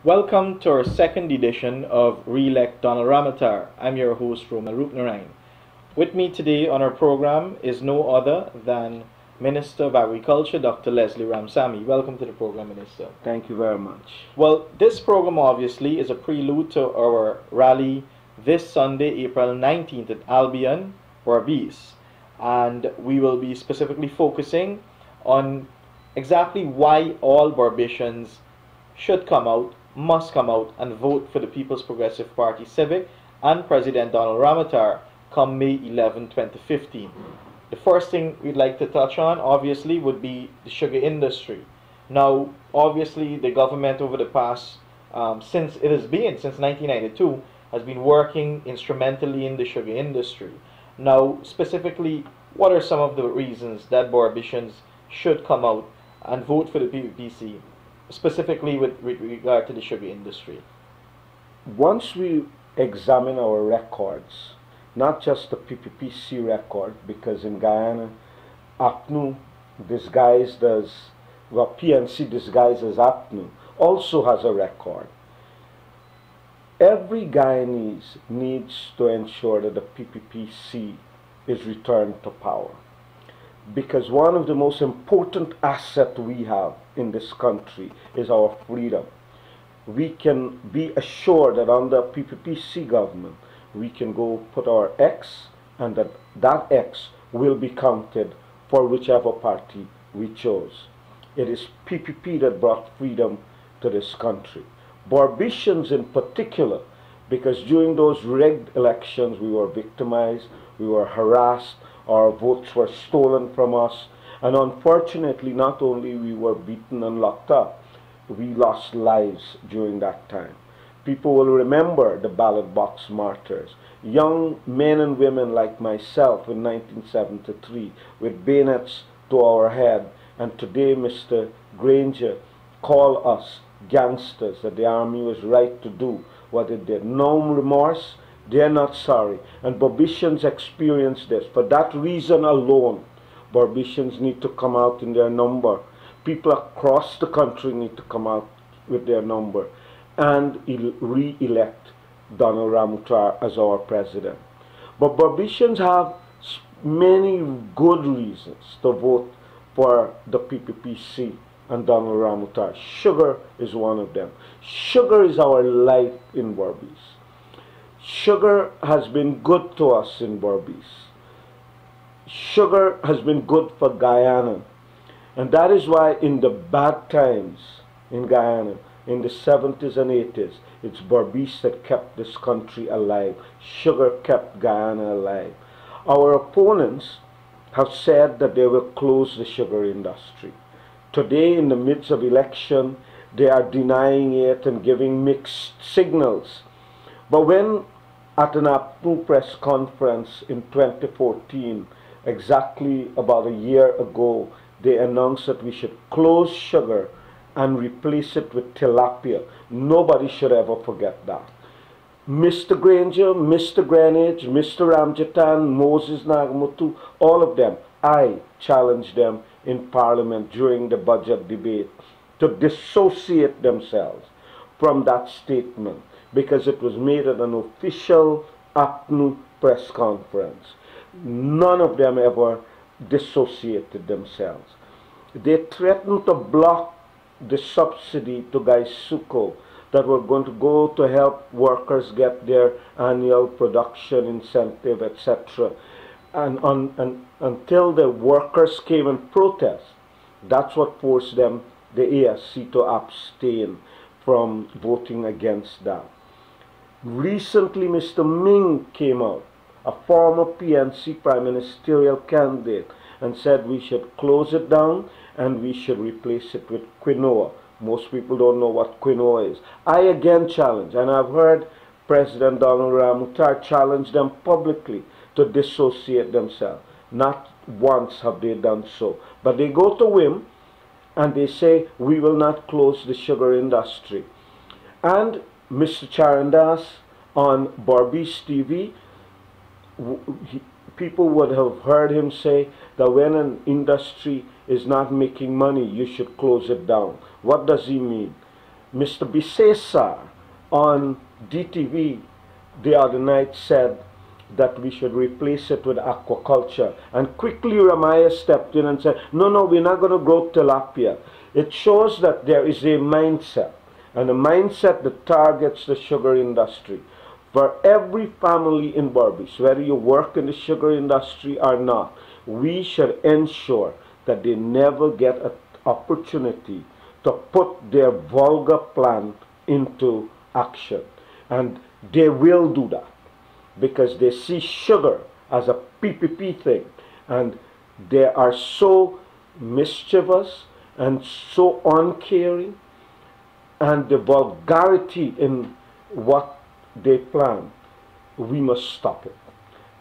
Welcome to our second edition of Re-elect Donald Ramotar. I'm your host, Romel Roopnarine. With me today on our program is no other than Minister of Agriculture, Dr. Leslie Ramsammy. Welcome to the program, Minister. Thank you very much. Well, this program obviously is a prelude to our rally this Sunday, April 19th at Albion, Berbice. And we will be specifically focusing on exactly why all Barbicians should come out, must come out, and vote for the People's Progressive Party Civic and President Donald Ramotar come May 11, 2015. The first thing we'd like to touch on, obviously, would be the sugar industry. Now, obviously, the government over the past, since 1992, has been working instrumentally in the sugar industry. Now, specifically, what are some of the reasons that Barbicians should come out and vote for the PPPC, specifically with regard to the sugar industry? Once we examine our records, not just the PPPC record, because in Guyana, Ep2 disguised as, well, PNC disguised as Ep2 also has a record. Every Guyanese needs to ensure that the PPPC is returned to power, because one of the most important assets we have in this country is our freedom. We can be assured that under PPPC government, we can go put our X, and that X will be counted for whichever party we chose. It is PPP that brought freedom to this country. Barbicians in particular, because during those rigged elections we were victimized, we were harassed, our votes were stolen from us, and unfortunately not only we were beaten and locked up, we lost lives during that time. People will remember the ballot box martyrs, young men and women like myself in 1973 with bayonets to our head, and today Mr. Granger called us gangsters, that the army was right to do what it did. No remorse, they're not sorry. And Barbicians experience this. For that reason alone, Barbicians need to come out in their number. People across the country need to come out with their number and re-elect Donald Ramotar as our president. But Barbicians have many good reasons to vote for the PPPC and Donald Ramotar. Sugar is one of them. Sugar is our life in Berbice. Sugar has been good to us in Berbice. Sugar has been good for Guyana. And that is why in the bad times in Guyana, in the 70s and 80s, it's Berbice that kept this country alive. Sugar kept Guyana alive. Our opponents have said that they will close the sugar industry. Today, in the midst of election, they are denying it and giving mixed signals. But when at an Ep2 press conference in 2014, exactly about a year ago, they announced that we should close sugar and replace it with tilapia. Nobody should ever forget that. Mr. Granger, Mr. Greenidge, Mr. Ramjatan, Moses Nagamutu, all of them, I challenged them in Parliament during the budget debate to dissociate themselves from that statement, because it was made at an official Ep2 press conference. None of them ever dissociated themselves. They threatened to block the subsidy to Gaisuko that were going to go to help workers get their annual production incentive, etc. And until the workers came and protest, that's what forced them, the ASC, to abstain from voting against that. Recently, Mr. Ming came out, a former PNC prime ministerial candidate, and said we should close it down and we should replace it with quinoa. Most people don't know what quinoa is. I again challenge, and I've heard President Donald Ramotar challenge them publicly to dissociate themselves. Not once have they done so. But they go to whim and they say, we will not close the sugar industry. And Mr. Charandas on Berbice TV, people would have heard him say that when an industry is not making money, you should close it down. What does he mean? Mr. Bisesa on DTV the other night said that we should replace it with aquaculture. And quickly Ramaya stepped in and said, no, no, we're not going to grow tilapia. It shows that there is a mindset, and a mindset that targets the sugar industry. For every family in Berbice, whether you work in the sugar industry or not, we should ensure that they never get an opportunity to put their vulgar plan into action. And they will do that because they see sugar as a PPP thing, and they are so mischievous and so uncaring, and the vulgarity in what they plan. We must stop it,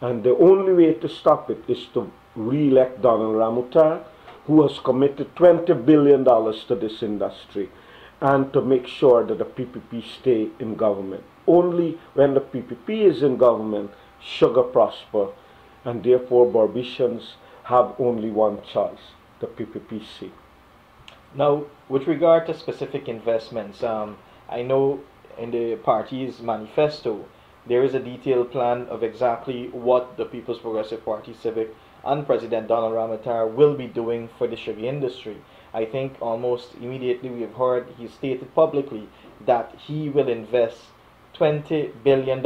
and the only way to stop it is to re-elect Donald Ramotar, who has committed $20 billion to this industry, and to make sure that the PPP stay in government. Only when the PPP is in government, sugar prosper, and therefore Barbicians have only one choice, the PPPC. Now, with regard to specific investments, I know in the party's manifesto, there is a detailed plan of exactly what the People's Progressive Party Civic and President Donald Ramotar will be doing for the sugar industry. I think almost immediately we have heard he stated publicly that he will invest $20 billion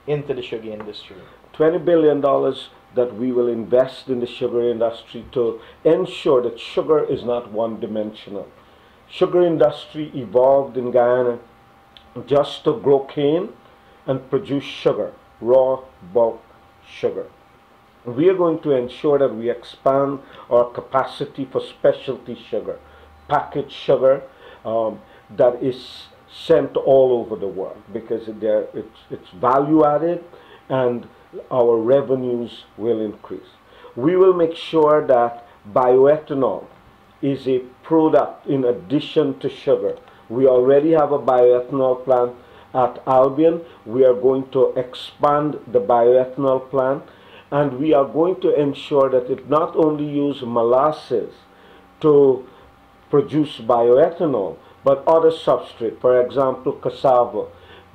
into the sugar industry. $20 billion that we will invest in the sugar industry to ensure that sugar is not one-dimensional. Sugar industry evolved in Guyana just to grow cane and produce sugar, raw bulk sugar. We are going to ensure that we expand our capacity for specialty sugar, packaged sugar that is sent all over the world, because it's value added and our revenues will increase. We will make sure that bioethanol is a product in addition to sugar. We already have a bioethanol plant at Albion. We are going to expand the bioethanol plant, and we are going to ensure that it not only uses molasses to produce bioethanol, but other substrate, for example cassava,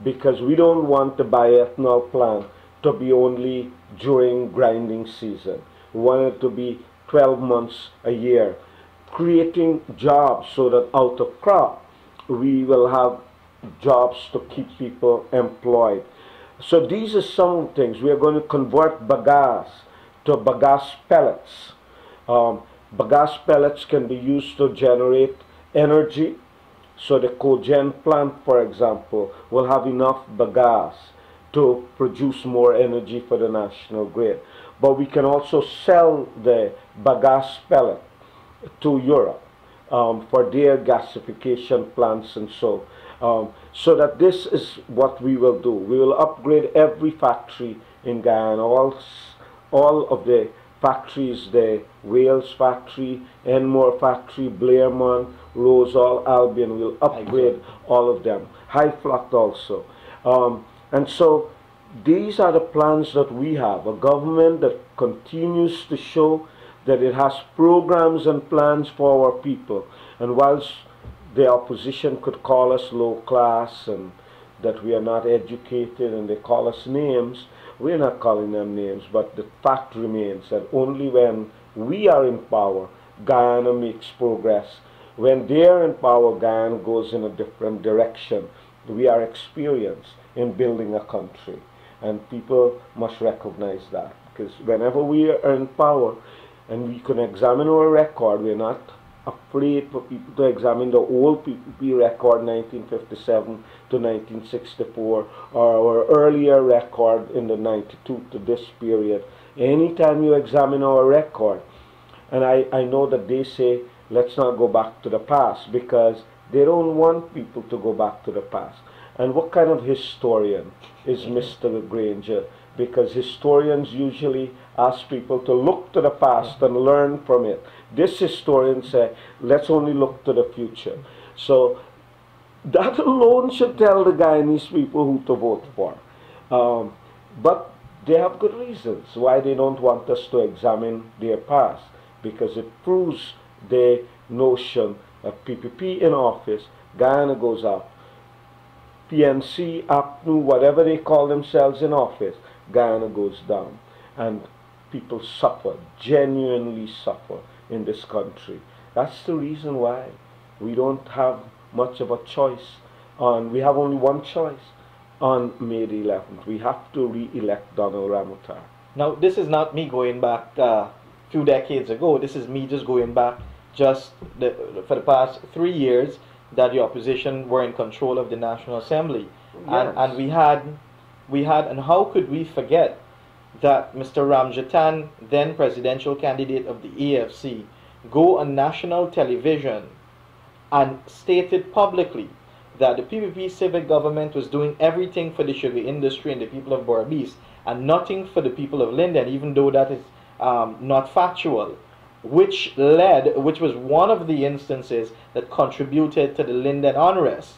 because we don't want the bioethanol plant to be only during grinding season. We want it to be 12 months a year, creating jobs so that out of crop we will have jobs to keep people employed. So these are some things. We are going to convert bagasse to bagasse pellets. Bagasse pellets can be used to generate energy. So the cogen plant, for example, will have enough bagasse to produce more energy for the national grid. But we can also sell the bagasse pellet to Europe for their gasification plants and so. So that this is what we will do. We will upgrade every factory in Guyana, all of the factories, the Wales factory, Enmore factory, Blairmont, Rosal, Albion, we'll upgrade all of them. High Flat also. And so these are the plans that we have. A government that continues to show that it has programs and plans for our people. And whilst the opposition could call us low class and that we are not educated and they call us names, we're not calling them names, but the fact remains that only when we are in power, Guyana makes progress. When they are in power, Guyana goes in a different direction. We are experienced in building a country, and people must recognize that, because whenever we are in power and we can examine our record, we're not afraid for people to examine the old PPP record 1957 to 1964 or our earlier record in the 92 to this period. Anytime you examine our record, and I know that they say let's not go back to the past because they don't want people to go back to the past. And what kind of historian is Mr. Granger? Because historians usually ask people to look to the past and learn from it. This historian said, let's only look to the future. So that alone should tell the Guyanese people who to vote for. But they have good reasons why they don't want us to examine their past, because it proves their notion of PPP in office Guyana goes up. PNC, Ep2, whatever they call themselves in office, Guyana goes down. And people suffer, genuinely suffer in this country. That's the reason why we don't have much of a choice. We have only one choice on May the 11th. We have to re-elect Donald Ramotar. Now, this is not me going back a few decades ago. This is me just going back for the past 3 years that the opposition were in control of the National Assembly. Yes. And we had, and how could we forget that Mr. Ramsammy, then presidential candidate of the AFC, go on national television and stated publicly that the PPP civic government was doing everything for the sugar industry and the people of Berbice and nothing for the people of Linden, even though that is not factual, which was one of the instances that contributed to the Linden unrest.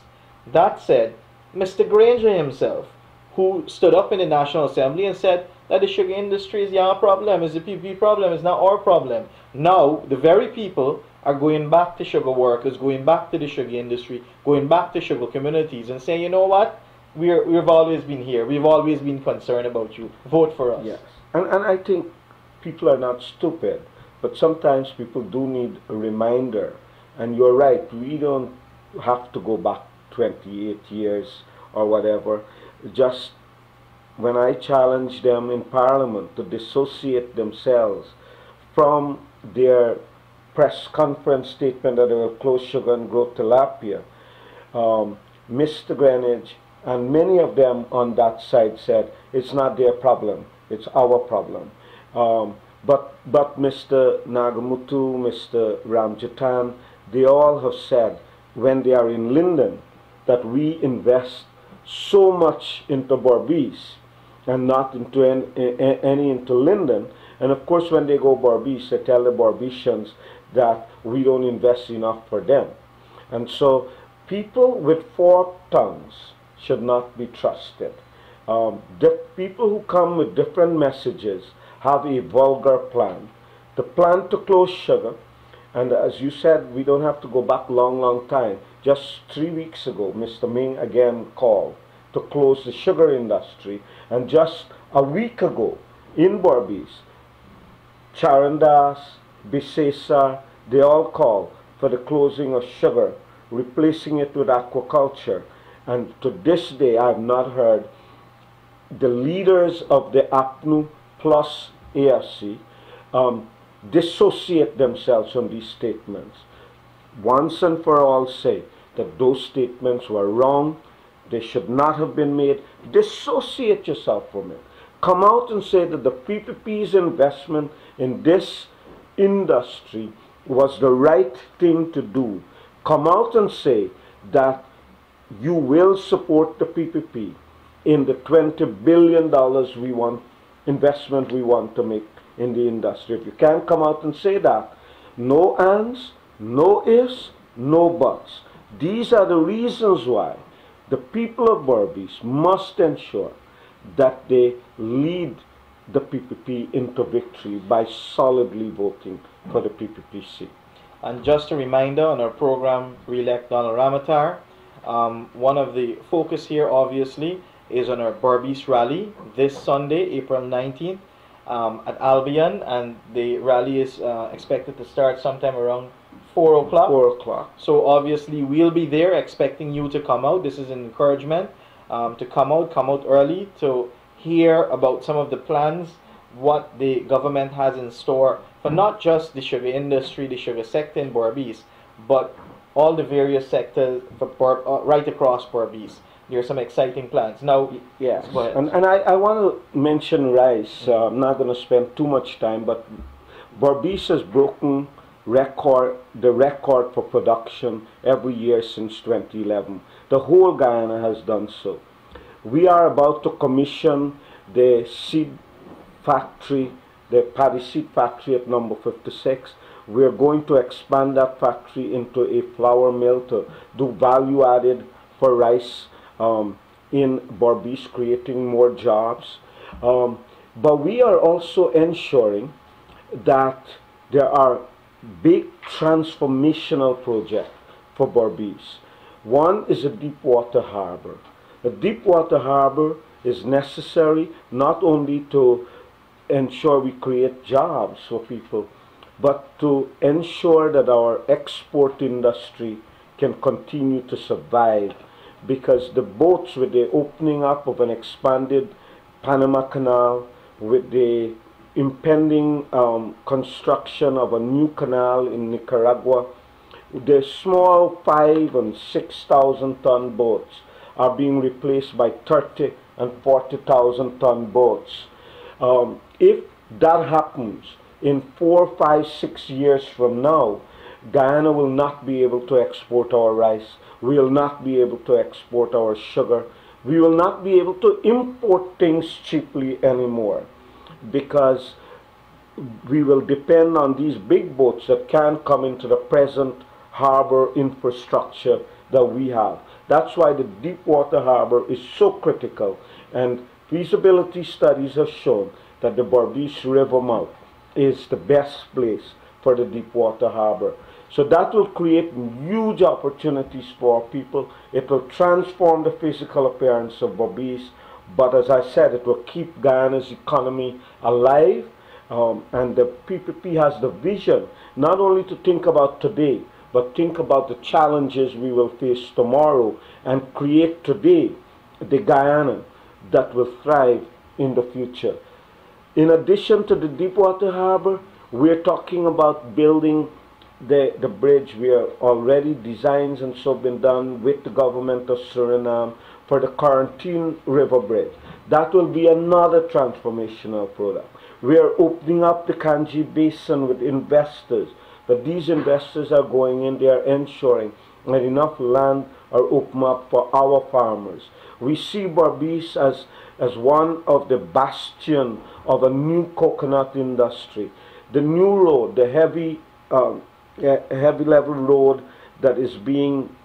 That said, Mr. Granger himself, who stood up in the National Assembly and said that the sugar industry is your problem, is the PPP problem, is not our problem. Now, the very people are going back to sugar workers, going back to the sugar industry, going back to sugar communities and saying, you know what, we've always been here, we've always been concerned about you, vote for us. Yes, and I think people are not stupid, but sometimes people do need a reminder. And you're right, we don't have to go back 28 years or whatever. Just when I challenged them in Parliament to dissociate themselves from their press conference statement that they will close sugar and grow tilapia, Mr. Greenwich and many of them on that side said, it's not their problem, it's our problem. But Mr. Nagamutu, Mr. Ramjatan, they all have said when they are in Linden that we invest so much into Berbice and not into any into Linden. And of course when they go Berbice, they tell the Berbicians that we don't invest enough for them. And so people with forked tongues should not be trusted. The people who come with different messages have a vulgar plan. The plan to close sugar, and as you said, we don't have to go back long time. Just 3 weeks ago, Mr. Ming again called to close the sugar industry, and just a week ago in Berbice, Charandas, Bisesa, they all called for the closing of sugar, replacing it with aquaculture. And to this day, I have not heard the leaders of the Ep2 plus AFC dissociate themselves from these statements. Once and for all say that those statements were wrong, they should not have been made. Dissociate yourself from it. Come out and say that the PPP's investment in this industry was the right thing to do. Come out and say that you will support the PPP in the $20 billion investment we want to make in the industry. If you can't come out and say that, no ands, no ifs, no buts. These are the reasons why the people of Berbice must ensure that they lead the PPP into victory by solidly voting for the PPPC. And just a reminder on our program, Re-elect Donald Ramotar, one of the focus here obviously is on our Berbice rally this Sunday, April 19th at Albion, and the rally is expected to start sometime around 4 o'clock. 4 o'clock. So obviously we'll be there expecting you to come out. This is an encouragement to come out early to hear about some of the plans, what the government has in store for not just the sugar industry, the sugar sector in Berbice, but all the various sectors for right across Berbice. There are some exciting plans. Now, yes, go ahead. And I want to mention rice. I'm not going to spend too much time, but Berbice has broken the record for production every year since 2011. The whole Guyana has done so. We are about to commission the seed factory, the paddy seed factory at number 56. We are going to expand that factory into a flour mill to do value added for rice in Berbice, creating more jobs. But we are also ensuring that there are big transformational projects for Berbice. One is a deep water harbor. A deep water harbor is necessary not only to ensure we create jobs for people, but to ensure that our export industry can continue to survive, because the boats, with the opening up of an expanded Panama Canal, with the impending construction of a new canal in Nicaragua, the small 5 and 6,000 ton boats are being replaced by 30 and 40,000 ton boats. If that happens in 4, 5, 6 years from now, Guyana will not be able to export our rice. We will not be able to export our sugar. We will not be able to import things cheaply anymore, because we will depend on these big boats that can come into the present harbor infrastructure that we have. That's why the deep water harbor is so critical, and feasibility studies have shown that the Berbice River mouth is the best place for the deep water harbor. So that will create huge opportunities for our people. It will transform the physical appearance of Berbice, but as I said, it will keep Guyana's economy alive. And the PPP has the vision not only to think about today, but think about the challenges we will face tomorrow, and create today the Guyana that will thrive in the future. In addition to the Deepwater Harbor, we're talking about building the bridge. We are already designs and so been done with the government of Suriname for the Quarantine River Bridge. That will be another transformational product. We are opening up the Kanji Basin with investors, but these investors are going in, they are ensuring that enough land are open up for our farmers. We see Berbice as one of the bastion of a new coconut industry. The new road, the heavy level road that is being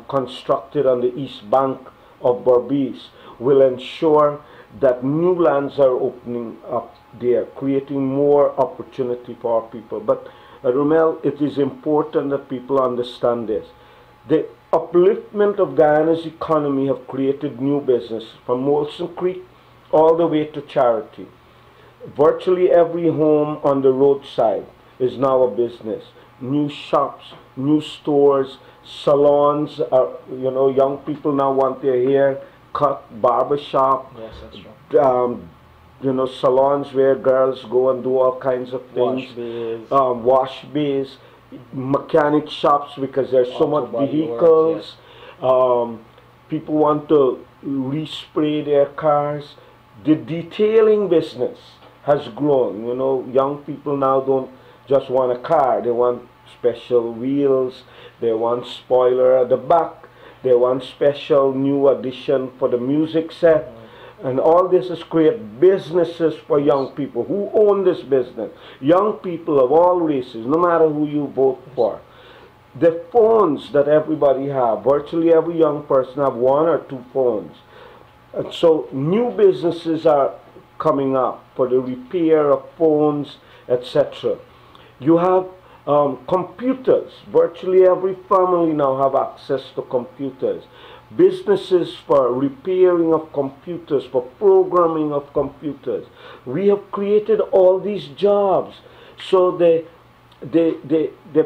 constructed on the east bank of Berbice, will ensure that new lands are opening up there, creating more opportunity for our people. But Romel, it is important that people understand this. The upliftment of Guyana's economy have created new business from Molson Creek all the way to Charity. Virtually every home on the roadside is now a business. New shops, new stores, salons. Young people now want their hair cut, barber shop. Yes, that's true. Salons where girls go and do all kinds of things. Wash bays, mechanic shops, because there's so much vehicles. People want to respray their cars. The detailing business has grown. Young people now don't just want a car. They want special wheels. They want spoiler at the back. They want special new addition for the music set. And all this is create businesses for young people. Who own this business? Young people of all races, no matter who you vote for. The phones that everybody have, virtually every young person have 1 or 2 phones. And so new businesses are coming up for the repair of phones, etc. You have computers. Virtually every family now have access to computers. Businesses for repairing of computers, for programming of computers. We have created all these jobs. So the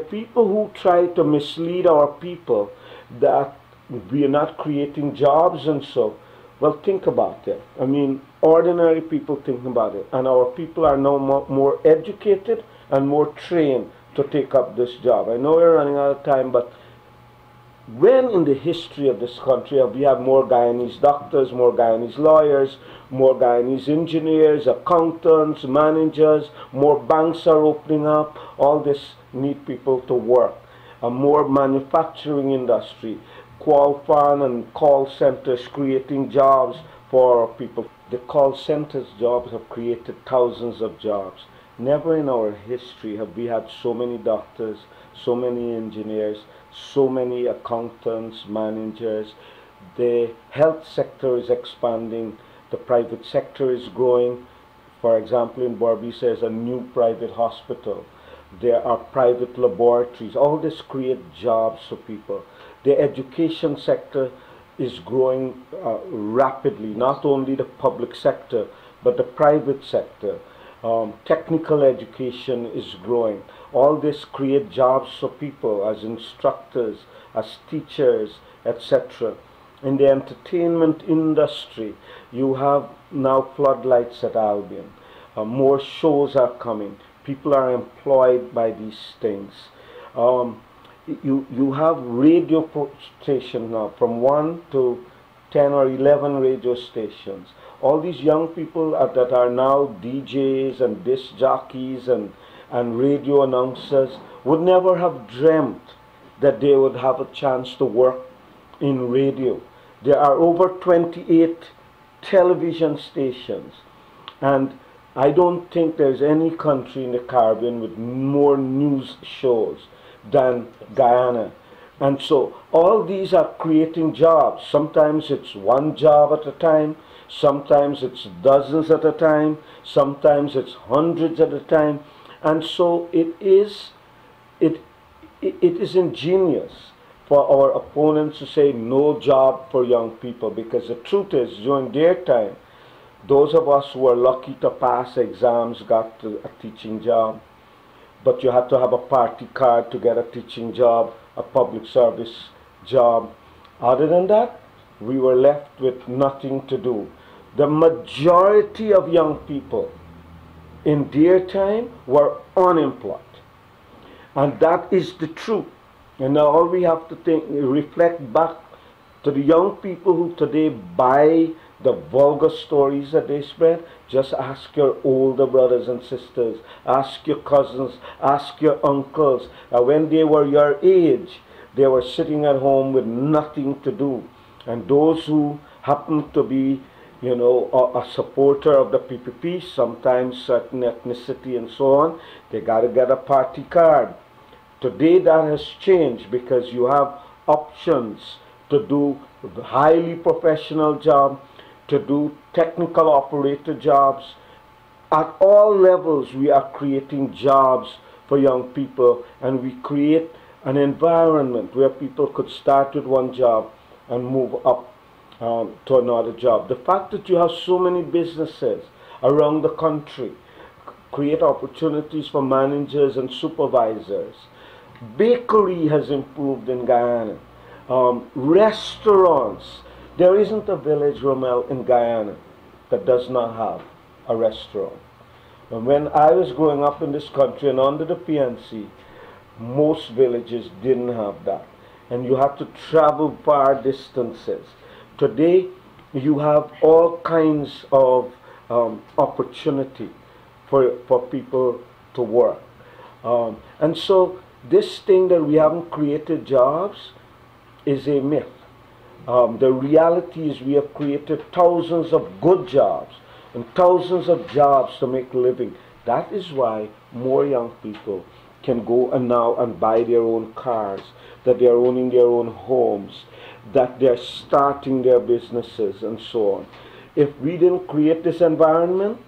people who try to mislead our people that we are not creating jobs and so, well, think about it. I mean, ordinary people think about it. And our people are now more educated and more trained to take up this job. I know we're running out of time, but when in the history of this country have we had more Guyanese doctors, more Guyanese lawyers, more Guyanese engineers, accountants, managers, more banks are opening up? All this need people to work. A more manufacturing industry, Qualfan and call centers creating jobs for our people. The call centers jobs have created thousands of jobs. Never in our history have we had so many doctors, so many engineers, so many accountants, managers. The health sector is expanding. The private sector is growing. For example, in Berbice there's a new private hospital. There are private laboratories. All this create jobs for people. The education sector is growing rapidly, not only the public sector, but the private sector. Technical education is growing. All this create jobs for people as instructors, as teachers, etc. In the entertainment industry, you have now floodlights at Albion. More shows are coming. People are employed by these things. You have radio stations now, from 1 to 10 or 11 radio stations. All these young people that are now DJs and disc jockeys and radio announcers would never have dreamt that they would have a chance to work in radio. There are over 28 television stations, and I don't think there's any country in the Caribbean with more news shows than Guyana. And so all these are creating jobs. Sometimes it's one job at a time, sometimes it's dozens at a time, sometimes it's hundreds at a time. And so it is ingenious for our opponents to say no job for young people, because the truth is, during their time, those of us who were lucky to pass exams got a teaching job, but you had to have a party card to get a teaching job, a public service job. Other than that, we were left with nothing to do. The majority of young people in their time were unemployed. And that is the truth. And now all we have to reflect back to the young people who today buy the vulgar stories that they spread. Just ask your older brothers and sisters, ask your cousins, ask your uncles. When they were your age, they were sitting at home with nothing to do. And those who happen to be, a supporter of the PPP, sometimes certain ethnicity and so on, they got to get a party card. Today that has changed, because you have options to do highly professional jobs, to do technical operator jobs. At all levels we are creating jobs for young people, and we create an environment where people could start with one job and move up to another job. The fact that you have so many businesses around the country create opportunities for managers and supervisors. Bakery has improved in Guyana. Restaurants. There isn't a village, Romel, in Guyana that does not have a restaurant. And when I was growing up in this country and under the PNC, most villages didn't have that. And you had to travel far distances. Today, you have all kinds of opportunity for people to work. And so this thing that we haven't created jobs is a myth. The reality is we have created thousands of good jobs and thousands of jobs to make a living. That is why more young people can go now and buy their own cars, that they are owning their own homes, that they are starting their businesses and so on. If we didn't create this environment,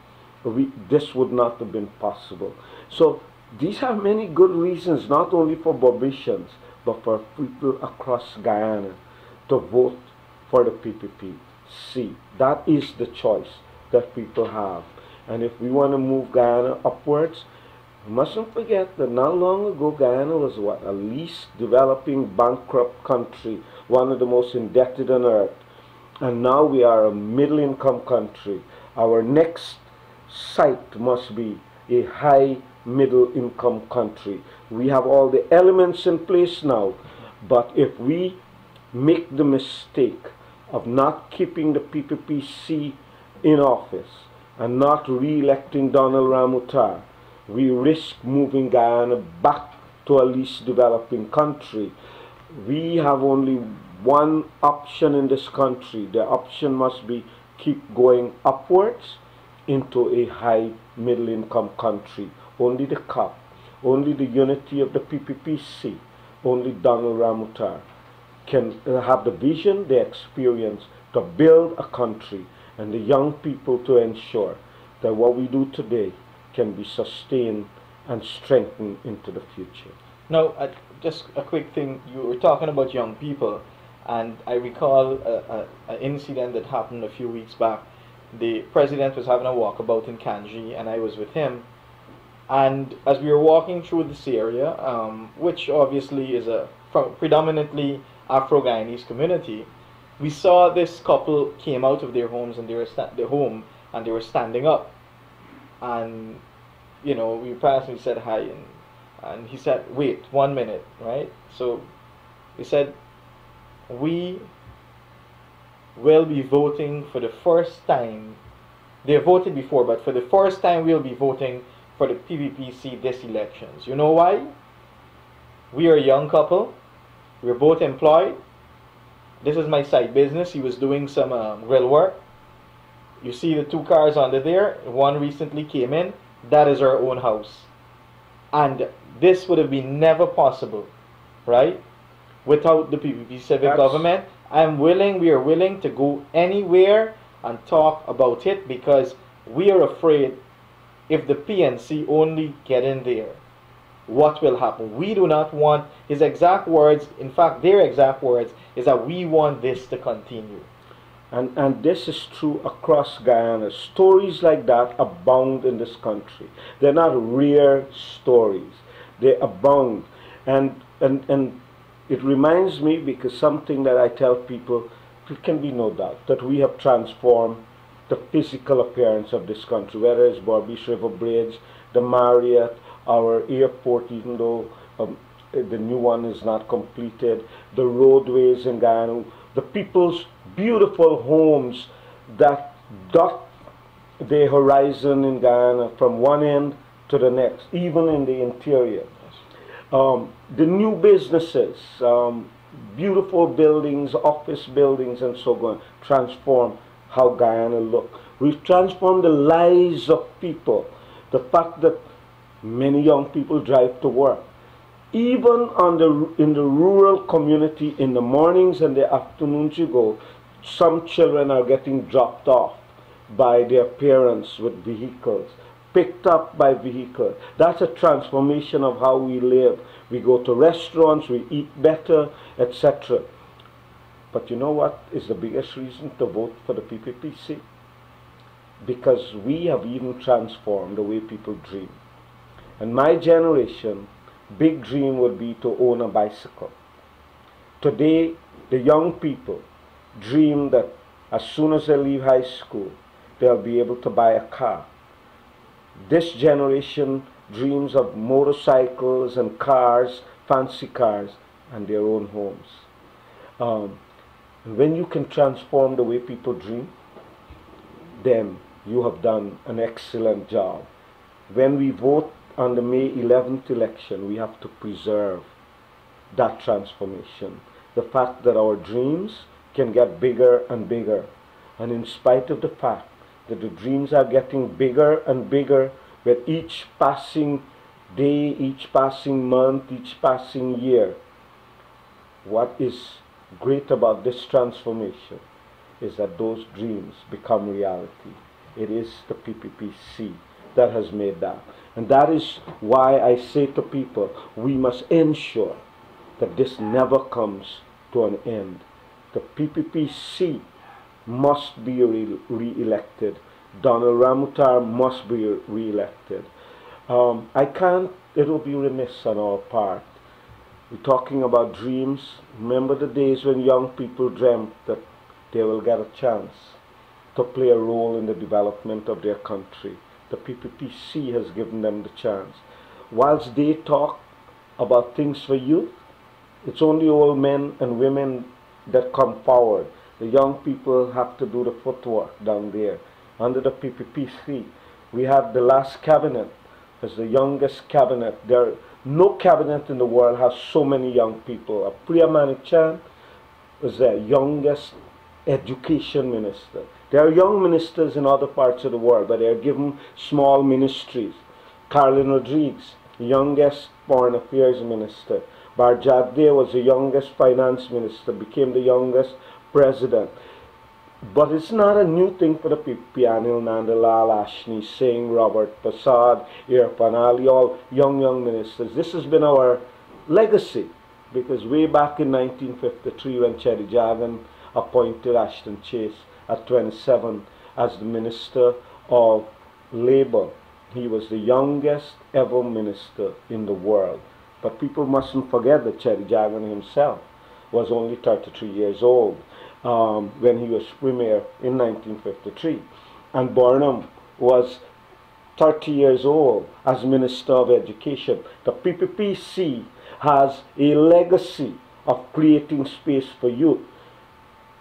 this would not have been possible. So these are many good reasons, not only for Barbadians, but for people across Guyana to vote for the PPP. See, that is the choice that people have. And if we want to move Guyana upwards, we mustn't forget that not long ago Guyana was a least developing, bankrupt country, one of the most indebted on earth. And now we are a middle income country. Our next site must be a high middle income country. We have all the elements in place now, but if we make the mistake of not keeping the PPPC in office and not re-electing Donald Ramotar, we risk moving Guyana back to a least developing country. We have only one option in this country. The option must be keep going upwards into a high middle income country. Only the COP, only the unity of the PPPC, only Donald Ramotar can have the vision, the experience to build a country, and the young people to ensure that what we do today can be sustained and strengthened into the future. Now, just a quick thing. You were talking about young people, and I recall an incident that happened a few weeks back. The president was having a walkabout in Kanji, and I was with him. And as we were walking through this area, which obviously is a predominantly Afro-Guyanese community, we saw this couple came out of their homes and they were their home and they were standing up. And we passed and we said hi, and he said, "Wait 1 minute," right? So he said, "We will be voting for the first time. They voted before, but for the first time we'll be voting for the PPPC this elections. You know why? We are a young couple. We're both employed. This is my side business." He was doing some grill work. You see the two cars under there. One recently came in. That is our own house. And this would have been never possible, right? Without the PPP civic government. We are willing to go anywhere and talk about it, because we are afraid if the PNC only get in there, what will happen? We do not want, his exact words, in fact their exact words, is that we want this to continue. And this is true across Guyana. Stories like that abound in this country. They're not rare stories. They abound. And it reminds me, because something that I tell people, there can be no doubt that we have transformed the physical appearance of this country, whether it's Berbice River Bridge, the Marriott, our airport, even though the new one is not completed, the roadways in Guyana, the people's beautiful homes that dot the horizon in Guyana from one end to the next, even in the interior. The new businesses, beautiful buildings, office buildings and so on, transform how Guyana look. We've transformed the lives of people. The fact that many young people drive to work. Even in the rural community, in the mornings and the afternoons you go, some children are getting dropped off by their parents with vehicles, picked up by vehicles. That's a transformation of how we live. We go to restaurants, we eat better, etc. But you know what is the biggest reason to vote for the PPPC? Because we have even transformed the way people dream. And my generation, big dream would be to own a bicycle. Today, the young people dream that as soon as they leave high school, they'll be able to buy a car. This generation dreams of motorcycles and cars, fancy cars, and their own homes. When you can transform the way people dream, then you have done an excellent job. When we vote on the May 11th election, we have to preserve that transformation. The fact that our dreams can get bigger and bigger. And in spite of the fact that the dreams are getting bigger and bigger with each passing day, each passing month, each passing year, what is great about this transformation is that those dreams become reality. It is the PPPC that has made that. And that is why I say to people, we must ensure that this never comes to an end. The PPPC must be re-elected. Donald Ramotar must be re-elected. It will be remiss on our part. We're talking about dreams. Remember the days when young people dreamt that they will get a chance to play a role in the development of their country. The PPPC has given them the chance. Whilst they talk about things for youth, it's only old men and women that come forward. The young people have to do the footwork down there. Under the PPPC, we had the last cabinet as the youngest cabinet. No cabinet in the world has so many young people. Priya Manichan was the youngest education minister. There are young ministers in other parts of the world, but they are given small ministries. Carlin Rodriguez, the youngest foreign affairs minister. Barjadde was the youngest finance minister, became the youngest president. But it's not a new thing for the people. Anil Nandalal, Ashni Singh, Robert Prasad, Irfan Ali, all young ministers. This has been our legacy, because way back in 1953 when Cherry Jagan appointed Ashton Chase at 27 as the Minister of Labour, he was the youngest ever minister in the world. But people mustn't forget that Cherry Jagan himself was only 33 years old when he was Premier in 1953. And Burnham was 30 years old as Minister of Education. The PPPC has a legacy of creating space for youth.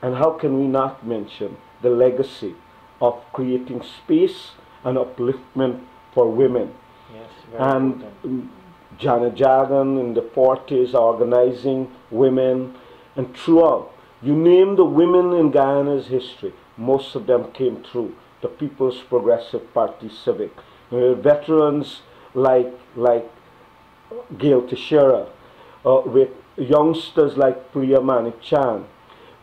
And how can we not mention the legacy of creating space and upliftment for women? Yes, very and important. Janet Jagan in the 40s organizing women, and throughout, you name the women in Guyana's history, most of them came through the People's Progressive Party Civic. Veterans like Gail Teixeira, with youngsters like Priya Manik Chan,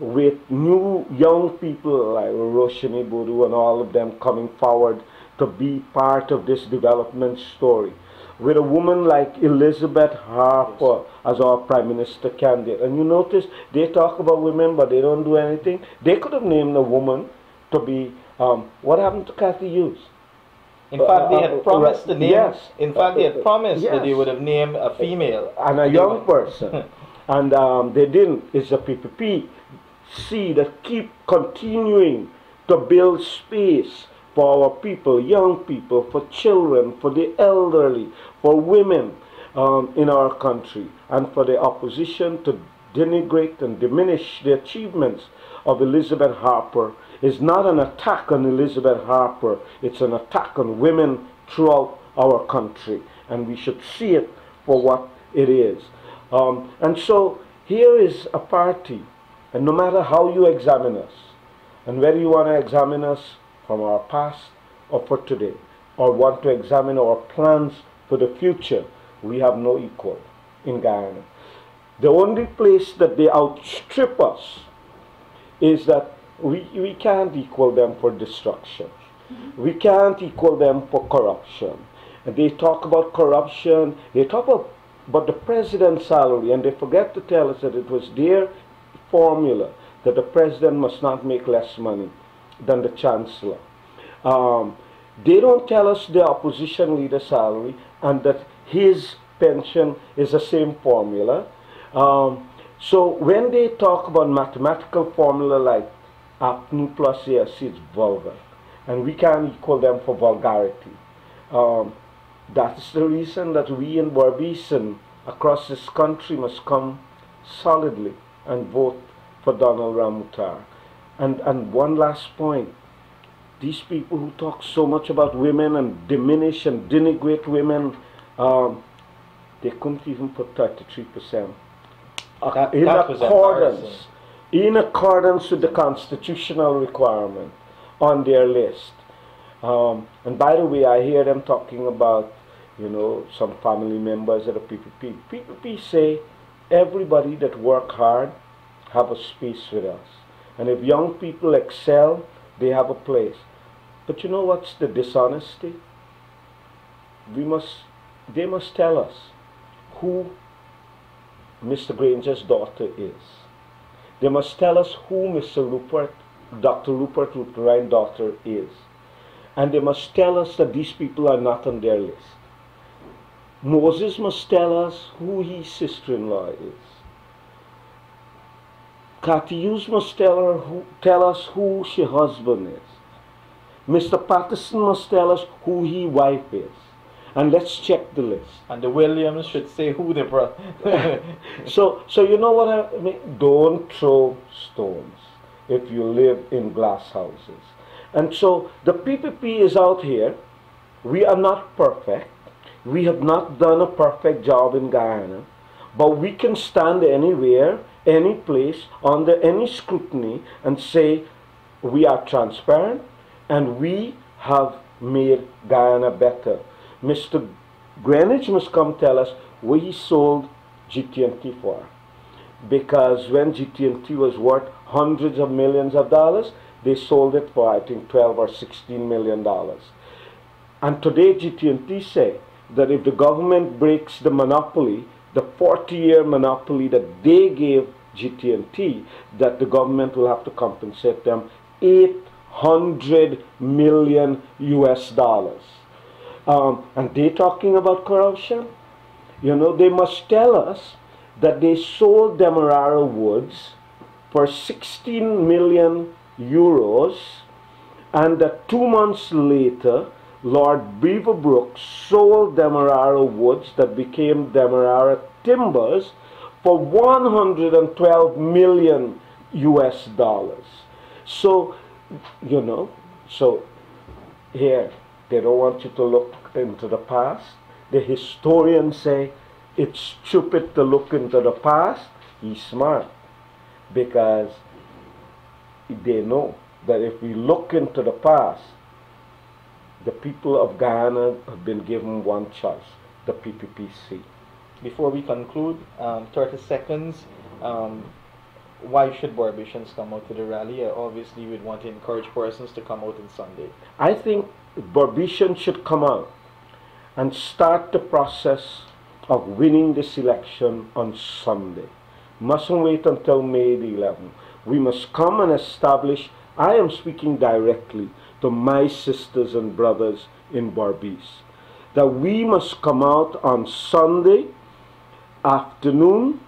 with new young people like Roshini Bodu and all of them coming forward to be part of this development story. With a woman like Elizabeth Harper as our Prime Minister candidate. And you notice they talk about women but they don't do anything. They could have named a woman to be, what happened to Kathy Hughes? In fact, they had promised the name. Yes. In fact, they had promised Yes. that they would have named a female. And a young person. And they didn't. It's the PPPC that keep continuing to build space for our people, young people, for children, for the elderly, for women in our country, and for the opposition to denigrate and diminish the achievements of Elizabeth Harper is not an attack on Elizabeth Harper, it's an attack on women throughout our country, and we should see it for what it is. And so here is a party, and no matter how you examine us, and whether you want to examine us from our past or for today, or want to examine our plans for the future, we have no equal in Guyana. The only place that they outstrip us is that we can't equal them for destruction. We can't equal them for corruption. And they talk about corruption, they talk about the president's salary, and they forget to tell us that it was their formula that the president must not make less money than the chancellor. They don't tell us the opposition leader's salary and that his pension is the same formula. So when they talk about mathematical formula like Ep2 plus ASC, it's vulgar. And we can't equal them for vulgarity. That's the reason that we in Berbice and across this country must come solidly and vote for Donald Ramotar. And one last point. These people who talk so much about women and diminish and denigrate women, they couldn't even put 33% in accordance with the constitutional requirement on their list. And by the way, I hear them talking about, some family members of the PPP. PPP say everybody that work hard have a space with us. And if young people excel, they have a place. But you know what's the dishonesty? They must tell us who Mr. Granger's daughter is. They must tell us who Dr. Rupert Roopnarine's daughter is. And they must tell us that these people are not on their list. Moses must tell us who his sister-in-law is. Kathy Hughes must tell us who her husband is. Mr. Patterson must tell us who his wife is. And let's check the list. And the Williams should say who they brought. So you know what I mean? Don't throw stones if you live in glass houses. And so the PPP is out here. We are not perfect. We have not done a perfect job in Guyana. But we can stand anywhere, any place, under any scrutiny and say we are transparent and we have made Guyana better. Mr. Greenwich must come tell us what he sold GT&T for. Because when GT&T was worth hundreds of millions of dollars, they sold it for, I think, 12 or 16 million dollars. And today GT&T say that if the government breaks the monopoly, the 40-year monopoly that they gave GT&T, that the government will have to compensate them 800 million US dollars. And they talking about corruption? You know, they must tell us that they sold Demerara Woods for 16 million euros, and that 2 months later, Lord Beaverbrook sold Demerara Woods, that became Demerara Timbers, for 112 million US dollars. So, you know, so here, they don't want you to look into the past. The historians say it's stupid to look into the past. He's smart, because they know that if we look into the past, the people of Guyana have been given one choice, the PPPC. Before we conclude, 30 seconds, why should Barbadians come out to the rally? Obviously, we'd want to encourage persons to come out on Sunday. I think Barbadians should come out and start the process of winning this election on Sunday. Mustn't wait until May the 11th. We must come and establish. I am speaking directly to my sisters and brothers in Barbados, that we must come out on Sunday afternoon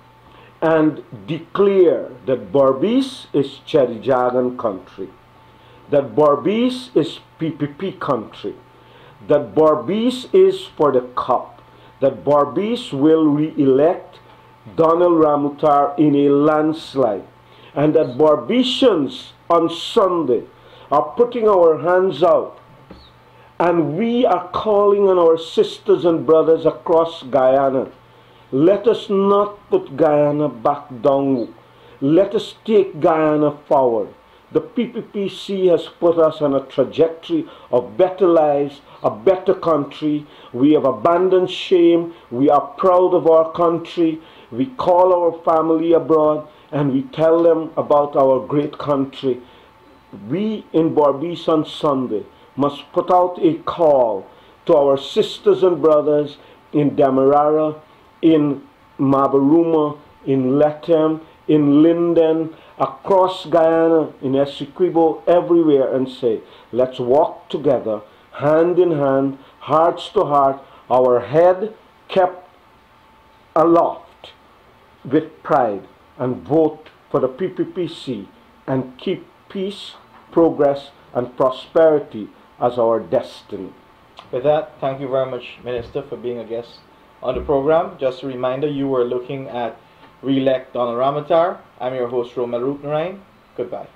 and declare that Barbados is Cherijagan country, that Barbados is PPP country, that Barbados is for the cup, that Barbados will re-elect Donald Ramotar in a landslide, and that Barbadians on Sunday are putting our hands out, and we are calling on our sisters and brothers across Guyana. Let us not put Guyana back down. Let us take Guyana forward. The PPPC has put us on a trajectory of better lives, a better country. We have abandoned shame. We are proud of our country. We call our family abroad and we tell them about our great country. We in Barbados on Sunday must put out a call to our sisters and brothers in Demerara, in Mabaruma, in Lethem, in Linden, across Guyana, in Essequibo, everywhere, and say, let's walk together, hand in hand, hearts to heart, our head kept aloft with pride, and vote for the PPPC and keep peace, progress, and prosperity as our destiny. With that, thank you very much, Minister, for being a guest on the program. Just a reminder, you were looking at Re-elect Donald Ramotar. I'm your host, Romel Roopnarine. Goodbye.